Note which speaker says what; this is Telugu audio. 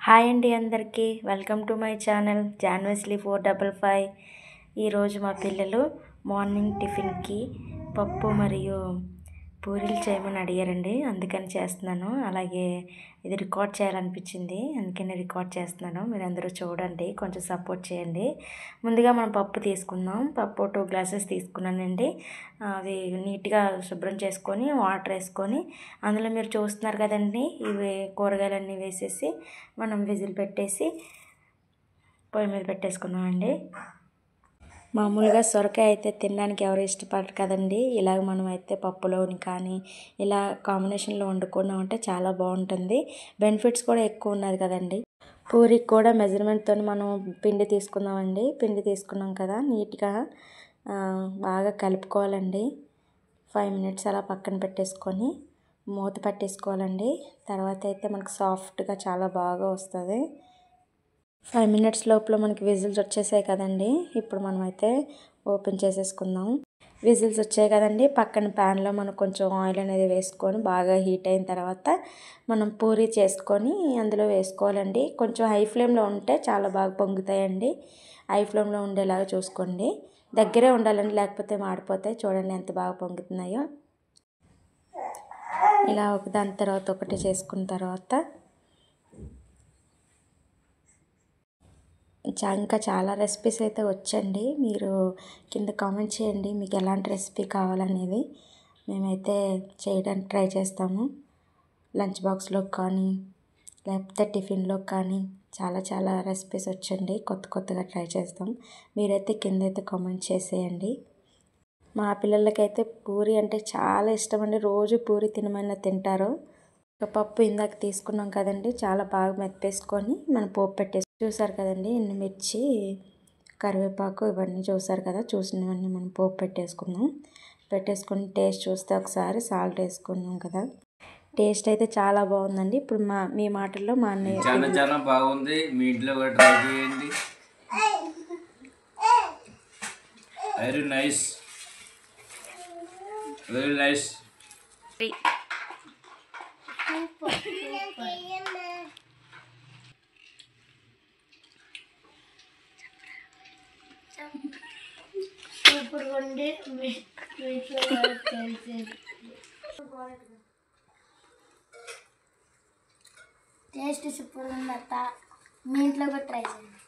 Speaker 1: హాయ్ అండి అందరికీ welcome to my channel John Wesley 455. ఈరోజు మా పిల్లలు మార్నింగ్ టిఫిన్కి పప్పు మరియు పూరీలు చేయమని అడిగారండి, అందుకని చేస్తున్నాను. అలాగే ఇది రికార్డ్ చేయాలనిపించింది, అందుకని రికార్డ్ చేస్తున్నాను. మీరు అందరూ చూడండి, కొంచెం సపోర్ట్ చేయండి. ముందుగా మనం పప్పు తీసుకుందాం. పప్పు 2 గ్లాసెస్ తీసుకున్నానండి. అవి నీట్గా శుభ్రం చేసుకొని వాటర్ వేసుకొని అందులో మీరు చూస్తున్నారు కదండి, ఇవి కూరగాయలన్నీ వేసేసి మనం విజిల్ పెట్టేసి పొయ్యి మీద పెట్టేసుకున్నామండి. మామూలుగా సొరకాయ అయితే తినడానికి ఎవరు ఇష్టపడరు కదండి. ఇలాగ మనం అయితే పప్పులోని కానీ ఇలా కాంబినేషన్లో వండుకున్నామంటే చాలా బాగుంటుంది. బెనిఫిట్స్ కూడా ఎక్కువ ఉన్నది కదండి. పూరికి కూడా మెజర్మెంట్తో మనం పిండి తీసుకుందామండి. పిండి తీసుకున్నాం కదా, నీట్గా బాగా కలుపుకోవాలండి. 5 మినిట్స్ అలా పక్కన పెట్టేసుకొని మూత పట్టేసుకోవాలండి. తర్వాత అయితే మనకు సాఫ్ట్గా చాలా బాగా వస్తుంది. 5 మినిట్స్ లోపల మనకి విజిల్స్ వచ్చేసాయి కదండి. ఇప్పుడు మనమైతే ఓపెన్ చేసేసుకుందాం. విజిల్స్ వచ్చాయి కదండి. పక్కన ప్యాన్లో మనం కొంచెం ఆయిల్ అనేది వేసుకొని బాగా హీట్ అయిన తర్వాత మనం పూరీ చేసుకొని అందులో వేసుకోవాలండి. కొంచెం హై ఫ్లేమ్లో ఉంటే చాలా బాగా పొంగుతాయండి. హై ఫ్లేమ్లో ఉండేలాగా చూసుకోండి. దగ్గరే ఉండాలండి, లేకపోతే మాడిపోతాయి. చూడండి ఎంత బాగా పొంగుతున్నాయో. ఇలా ఒకదాని తర్వాత ఒకటి చేసుకున్న తర్వాత ఇంకా చాలా రెసిపీస్ అయితే వచ్చండి. మీరు కింద కామెంట్ చేయండి మీకు ఎలాంటి రెసిపీ కావాలనేది. మేమైతే చేయడానికి ట్రై చేస్తాము. లంచ్ బాక్స్లోకి కానీ లేకపోతే టిఫిన్లో కానీ చాలా రెసిపీస్ వచ్చండి. కొత్తగా ట్రై చేస్తాం. మీరైతే కింద అయితే కామెంట్ చేసేయండి. మా పిల్లలకైతే పూరి అంటే చాలా ఇష్టం అండి. రోజు పూరి తినమన్నా తింటారు. పప్పు ఇందాక తీసుకున్నాం కదండి, చాలా బాగా మెత్తేసుకొని మనం పోపు పెట్టేసి చూసారు కదండి. ఎండుమిర్చి, కరివేపాకు ఇవన్నీ చూసారు కదా. చూసినవన్నీ మనం పోపు పెట్టేసుకొని టేస్ట్ చూస్తే ఒకసారి సాల్ట్ వేసుకున్నాం కదా. టేస్ట్ అయితే చాలా బాగుందండి. ఇప్పుడు మీ మాటల్లో మా అన్నయ్య
Speaker 2: చాలా బాగుంది, మీ ఇంట్లో కూడా ట్రై చేయండి. Very nice.
Speaker 3: ఇప్పుడు వండి టేస్ట్ సూపర్ ఉంది అత్త. మీ ఇంట్లో కూడా ట్రై చేయండి.